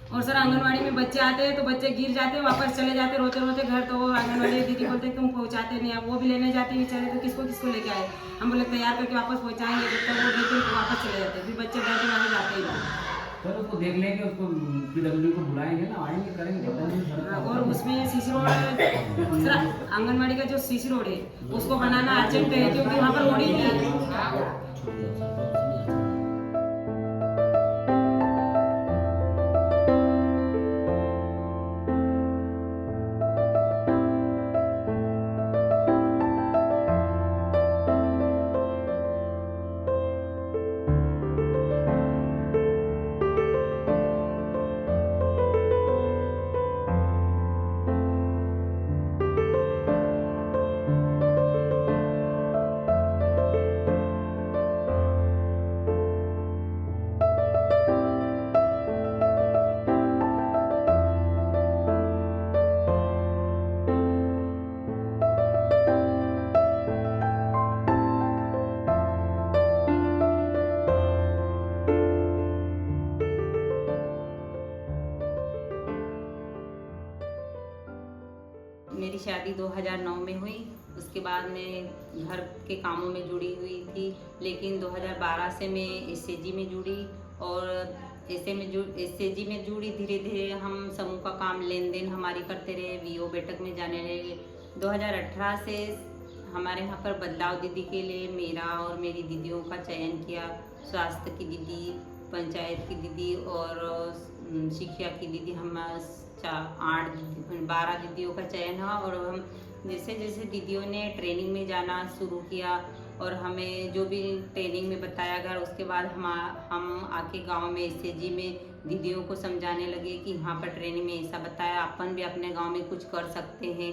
और सर आंगनवाड़ी में बच्चे आते हैं तो बच्चे गिर जाते हैं, वापस चले जाते रोते रोते घर। तो वो आंगनवाड़ी दीदी बोलते तुम पहुँचाते नहीं, अब वो भी लेने जाते बेचारे, तो किसको किसको लेके आए। हम बोले तैयार करके वापस पहुँचाएंगे, जब तक वो देते तो वापस चले जाते, फिर बच्चे डर के मारे जाते ही नहीं। सर उसको देख लेंगे, उसको पीडब्ल्यू को बुलाएंगे ना, आएंगे करेंगे। और उसमें सीसी रोड सर आंगनवाड़ी का जो सीसी रोड है उसको बनाना अर्जेंट है, क्योंकि वहाँ पर रोड ही नहीं है। मेरी शादी 2009 में हुई। उसके बाद मैं घर के कामों में जुड़ी हुई थी, लेकिन 2012 से मैं एसएजी में जुड़ी और एसएजी में जुड़ी। धीरे धीरे हम समूह का काम लेन देन हमारी करते रहे, वीओ बैठक में जाने लगे। 2018 से हमारे यहाँ पर बदलाव दीदी के लिए मेरा और मेरी दीदियों का चयन किया। स्वास्थ्य की दीदी, पंचायत की दीदी और शिक्षा की दीदी, हम 12 दीदियों का चयन हुआ। और हम जैसे जैसे दीदियों ने ट्रेनिंग में जाना शुरू किया और हमें जो भी ट्रेनिंग में बताया गया, उसके बाद हम आके गांव में एसएजी में दीदियों को समझाने लगे कि यहाँ पर ट्रेनिंग में ऐसा बताया, अपन भी अपने गांव में कुछ कर सकते हैं।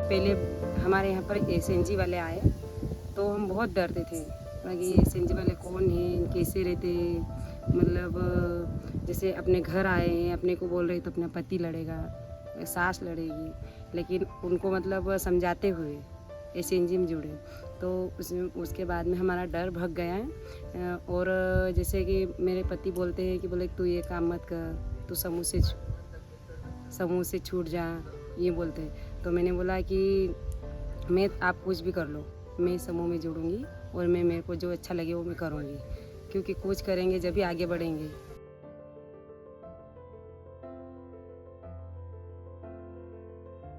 पहले हमारे यहाँ पर एसएनजी वाले आए तो हम बहुत डरते थे कि एसएनजी वाले कौन हैं, कैसे रहते हैं। मतलब जैसे अपने घर आए हैं, अपने को बोल रहे तो अपना पति लड़ेगा, सास लड़ेगी, लेकिन उनको मतलब समझाते हुए एसएनजी में जुड़े तो उसके बाद में हमारा डर भग गया है। और जैसे कि मेरे पति बोलते हैं कि बोले तू ये काम मत कर, तू समूह से छूट जा, ये बोलते हैं। तो मैंने बोला कि मैं आप कुछ भी कर लो, मैं समूह में जुड़ूंगी और मेरे को जो अच्छा लगे वो मैं करूंगी, क्योंकि कुछ करेंगे जब भी आगे बढ़ेंगे।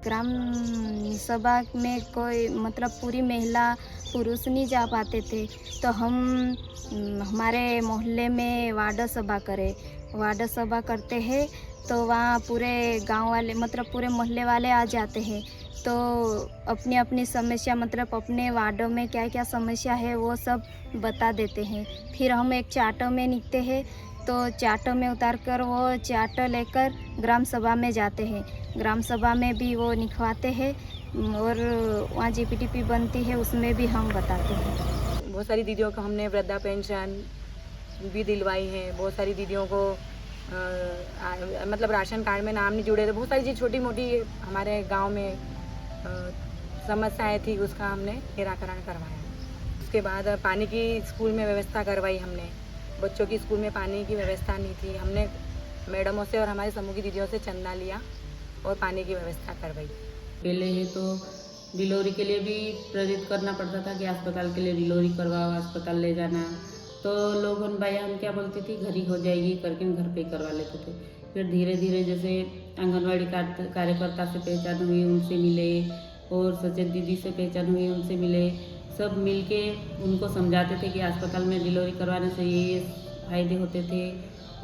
ग्राम सभा में कोई मतलब पूरी महिला पुरुष नहीं जा पाते थे, तो हम हमारे मोहल्ले में वार्ड सभा करते हैं। तो वहाँ पूरे गांव वाले मतलब पूरे मोहल्ले वाले आ जाते हैं, तो अपनी अपनी समस्या मतलब अपने वार्डों में क्या क्या समस्या है वो सब बता देते हैं। फिर हम एक चार्टर में लिखते हैं, तो चार्टर में उतार कर वो चार्टर लेकर ग्राम सभा में जाते हैं। ग्राम सभा में भी वो लिखवाते हैं और वहाँ जीपीटीपी बनती है, उसमें भी हम बताते हैं। बहुत सारी दीदियों को हमने वृद्धा पेंशन भी दिलवाई है। बहुत सारी दीदियों को मतलब राशन कार्ड में नाम नहीं जुड़े थे। बहुत सारी चीज़ छोटी मोटी हमारे गांव में समस्याएं थी, उसका हमने निराकरण करवाया। उसके बाद पानी की स्कूल में व्यवस्था करवाई हमने। बच्चों की स्कूल में पानी की व्यवस्था नहीं थी, हमने मैडमों से और हमारे समूह की दीदियों से चंदा लिया और पानी की व्यवस्था करवाई। पहले है तो डिलीवरी के लिए भी प्रेरित करना पड़ता था कि अस्पताल के लिए डिलीवरी करवाओ, अस्पताल ले जाना। तो लोग भाई हम क्या बोलते थे, घर ही हो जाएगी करके घर पे करवा लेते थे। फिर धीरे धीरे जैसे आंगनवाड़ी कार्यकर्ता से पहचान हुई, उनसे मिले, और सचेत दीदी से पहचान हुई, उनसे मिले। सब मिलके उनको समझाते थे कि अस्पताल में डिलीवरी करवाने से ये फायदे होते थे,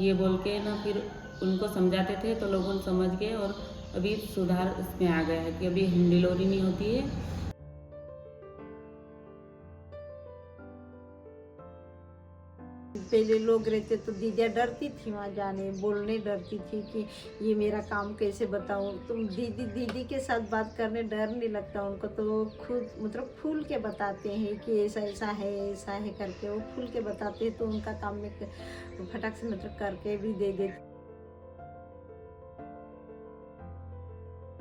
ये बोल के ना फिर उनको समझाते थे। तो लोगों ने समझ गए और अभी सुधार इसमें आ गया है कि अभी होम डिलीवरी नहीं होती है। पहले लोग रहते तो दीदियाँ डरती थी वहाँ जाने, बोलने डरती थी कि ये मेरा काम कैसे बताऊँ। तुम दीदी के साथ बात करने डर नहीं लगता उनको, तो खुद मतलब खुल के बताते हैं कि ऐसा ऐसा है करके वो खुल के बताते हैं, तो उनका काम में फटाक से मतलब करके भी दे देते।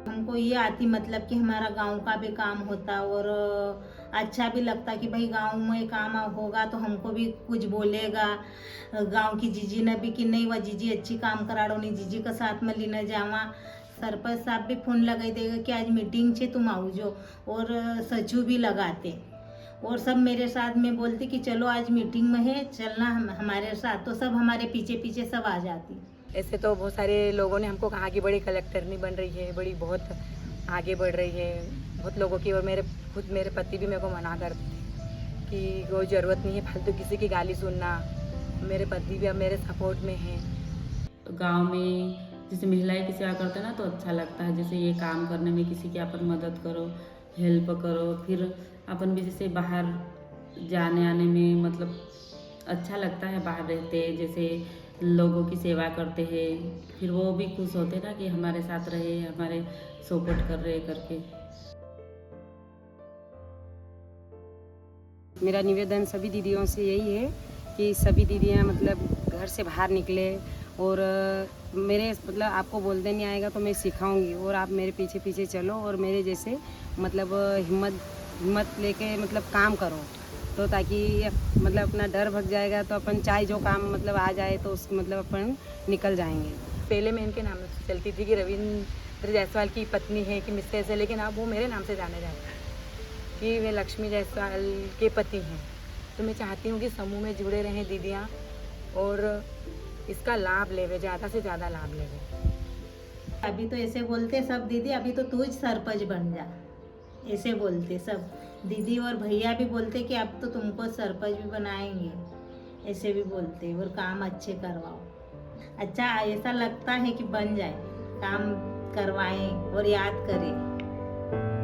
हमको ये आती मतलब कि हमारा गांव का भी काम होता और अच्छा भी लगता कि भाई गांव में काम होगा तो हमको भी कुछ बोलेगा गांव की जीजी ने भी कि नहीं वह जीजी अच्छी काम करा रहा नहीं जीजी के साथ में लेने जावा। सरपंच साहब भी फोन लगाई देगा कि आज मीटिंग छे तुम आओ जो, और सचू भी लगाते और सब मेरे साथ में बोलती कि चलो आज मीटिंग में है चलना हमारे साथ, तो सब हमारे पीछे पीछे सब आ जाती। ऐसे तो बहुत सारे लोगों ने हमको कहा कि बड़ी कलेक्टर नहीं बन रही है, बड़ी बहुत आगे बढ़ रही है बहुत लोगों की, और मेरे पति भी मेरे को मना करते थे कि कोई ज़रूरत नहीं है फालतू किसी की गाली सुनना। मेरे पति भी अब मेरे सपोर्ट में हैं। गांव में जैसे महिलाएं की सेवा करते हैं ना तो अच्छा लगता है, जैसे ये काम करने में किसी की अपन मदद करो, हेल्प करो, फिर अपन भी जैसे बाहर जाने आने में मतलब अच्छा लगता है, बाहर रहते जैसे लोगों की सेवा करते हैं, फिर वो भी खुश होते हैं ना कि हमारे साथ रहे, हमारे सपोर्ट कर रहे करके। मेरा निवेदन सभी दीदियों से यही है कि सभी दीदियां मतलब घर से बाहर निकले और मेरे मतलब आपको बोलते नहीं आएगा तो मैं सिखाऊंगी और आप मेरे पीछे पीछे चलो और मेरे जैसे मतलब हिम्मत लेके मतलब काम करो, तो ताकि मतलब अपना डर भग जाएगा तो अपन चाहे जो काम मतलब आ जाए तो उस मतलब अपन निकल जाएंगे। पहले मैं इनके नाम से चलती थी कि रविंद्र जायसवाल की पत्नी है कि मिसेस है, लेकिन अब वो मेरे नाम से जाने जाते हैं कि वे लक्ष्मी जायसवाल के पति हैं। तो मैं चाहती हूँ कि समूह में जुड़े रहें दीदियाँ और इसका लाभ लेवे, ज़्यादा से ज़्यादा लाभ लेवे। अभी तो ऐसे बोलते सब दीदी अभी तो तू सरपंच बन जा, ऐसे बोलते सब दीदी और भैया भी बोलते कि अब तो तुमको सरपंच भी बनाएंगे, ऐसे भी बोलते और काम अच्छे करवाओ। अच्छा ऐसा लगता है कि बन जाए, काम करवाएं और याद करें।